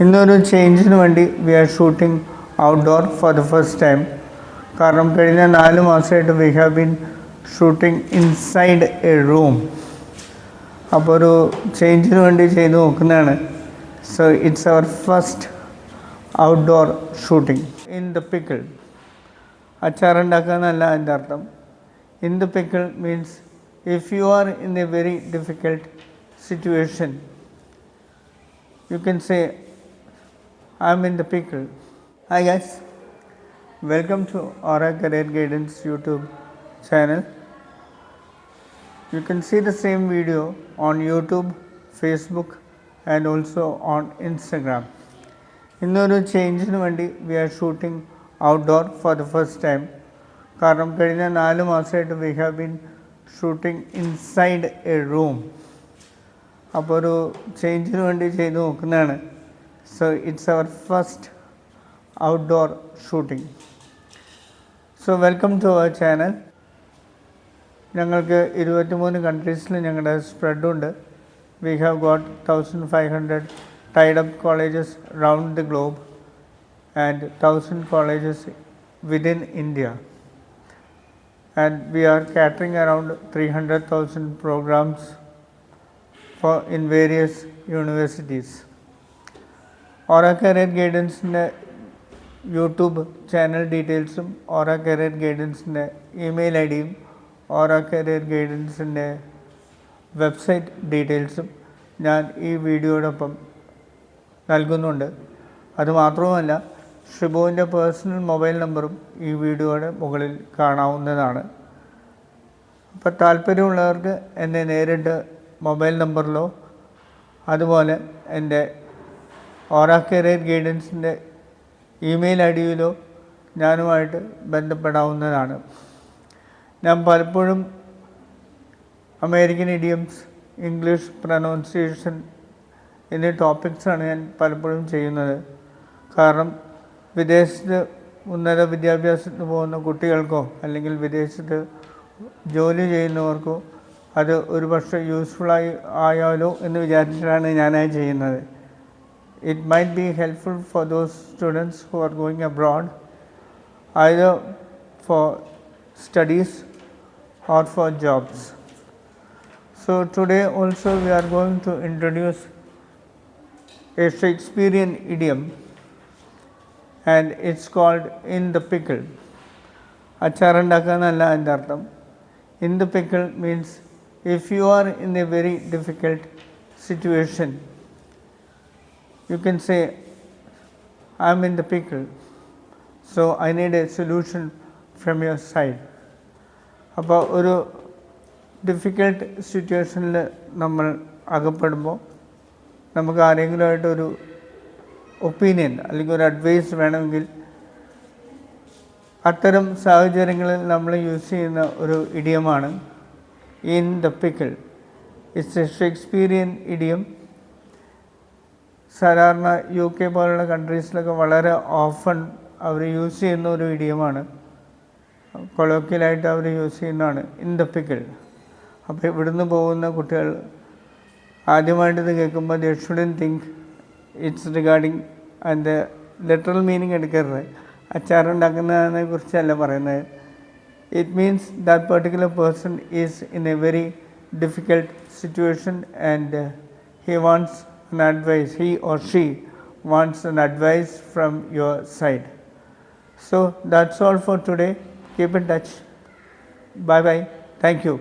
ഇന്നൊരു ചേഞ്ചിന് വേണ്ടി we are shooting outdoor for the first time. കാരണം കഴിഞ്ഞ 4 മാസമായിട്ട് we have been shooting inside a room. അപ്പോൾ ഒരു ചേഞ്ചിന് വേണ്ടി ചെയ്ത് നോക്കുന്നതാണ്. So it's our first outdoor shooting. In the pickle, അച്ചാറുണ്ടാക്കുക എന്നല്ല എൻ്റെ അർത്ഥം. In the pickle means if you are in a very difficult situation, you can say, I'm in the pickle. Hi guys, welcome to Aura Career Guidance YouTube channel. You can see the same video on YouTube, Facebook and also on Instagram. ഇന്നൊരു ചേഞ്ചിന് വേണ്ടി we are shooting outdoor for the first time. കാരണം കഴിഞ്ഞ 4 മാസമായിട്ട് we have been shooting inside a room. അപ്പോൾ ഒരു ചേഞ്ചിന് വേണ്ടി ചെയ്ത് നോക്കുന്നതാണ്. So it's our first outdoor shooting. So welcome to our channel. ഞങ്ങൾക്ക് 23 കൺട്രീസിൽ ഞങ്ങളുടെ സ്പ്രെഡുണ്ട്. We have got 1500 tied up colleges round the globe and 1000 colleges within India. And we are catering around 300,000 programs in various universities. Aura Career Guidanceൻ്റെ YouTube channel ഡീറ്റെയിൽസും Aura Career Guidanceൻ്റെ email ഐ ഡിയും Aura Career Guidanceൻ്റെ website ഡീറ്റെയിൽസും ഞാൻ ഈ വീഡിയോടൊപ്പം നൽകുന്നുണ്ട്. അതുമാത്രവുമല്ല, ഷിബുവിൻ്റെ പേഴ്സണൽ മൊബൈൽ നമ്പറും ഈ വീഡിയോയുടെ മുകളിൽ കാണാവുന്നതാണ്. അപ്പോൾ താല്പര്യമുള്ളവർക്ക് എന്നെ നേരിട്ട് മൊബൈൽ നമ്പറിലോ അതുപോലെ എൻ്റെ Aura Career Guidanceൻ്റെ ഇമെയിൽ ഐ ഡിയിലോ ഞാനുമായിട്ട് ബന്ധപ്പെടാവുന്നതാണ്. ഞാൻ പലപ്പോഴും അമേരിക്കൻ ഇഡിയംസ്, ഇംഗ്ലീഷ് പ്രൊനൗൺസിയേഷൻ എന്നീ ടോപ്പിക്സാണ് ഞാൻ പലപ്പോഴും ചെയ്യുന്നത്. കാരണം വിദേശത്ത് ഉന്നത വിദ്യാഭ്യാസത്തിന് പോകുന്ന കുട്ടികൾക്കോ അല്ലെങ്കിൽ വിദേശത്ത് ജോലി ചെയ്യുന്നവർക്കോ അത് ഒരു പക്ഷേ യൂസ്ഫുള്ളായി ആയാലോ എന്ന് വിചാരിച്ചിട്ടാണ് ഞാനത് ചെയ്യുന്നത്. It might be helpful for those students who are going abroad, either for studies or for jobs. So today also we are going to introduce a Shakespearean idiom and it's called in the pickle. അച്ചാറുണ്ടാക്കുക എന്നല്ല എൻ്റെ അർത്ഥം. In the pickle means if you are in a very difficult situation, you can say, I'm in the pickle, so I need a solution from your side. അപ്പോൾ ഒരു difficult സിറ്റുവേഷനിൽ നമ്മൾ അകപ്പെടുമ്പോൾ നമുക്ക് ആരെങ്കിലുമായിട്ടൊരു opinion അല്ലെങ്കിൽ ഒരു അഡ്വൈസ് വേണമെങ്കിൽ അത്തരം സാഹചര്യങ്ങളിൽ നമ്മൾ യൂസ് ചെയ്യുന്ന ഒരു ഇഡിയമാണ് in the pickle. It's a Shakespearean idiom. സാധാരണ UK പോലുള്ള കൺട്രീസിലൊക്കെ വളരെ ഓഫൺ അവർ യൂസ് ചെയ്യുന്ന ഒരു ഇഡിയമാണ്. കൊളോക്കിയലായിട്ട് അവർ യൂസ് ചെയ്യുന്നതാണ് ഇൻ ദ പിക്കിൾ. അപ്പോൾ ഇവിടുന്ന് പോകുന്ന കുട്ടികൾ ആദ്യമായിട്ടിത് കേൾക്കുമ്പോൾ ദേ ഷുഡൻറ്റ് തിങ്ക് ഇറ്റ്സ് റിഗാർഡിങ് അതിൻ്റെ ലിറ്ററൽ മീനിങ് എടുക്കരുത്. അച്ചാറുണ്ടാക്കുന്നതിനെ കുറിച്ചല്ല പറയുന്നത്. It means that particular person is in a very difficult situation and he wants an advice, he or she wants an advice from your side. So that's all for today. Keep in touch. Bye bye. Thank you.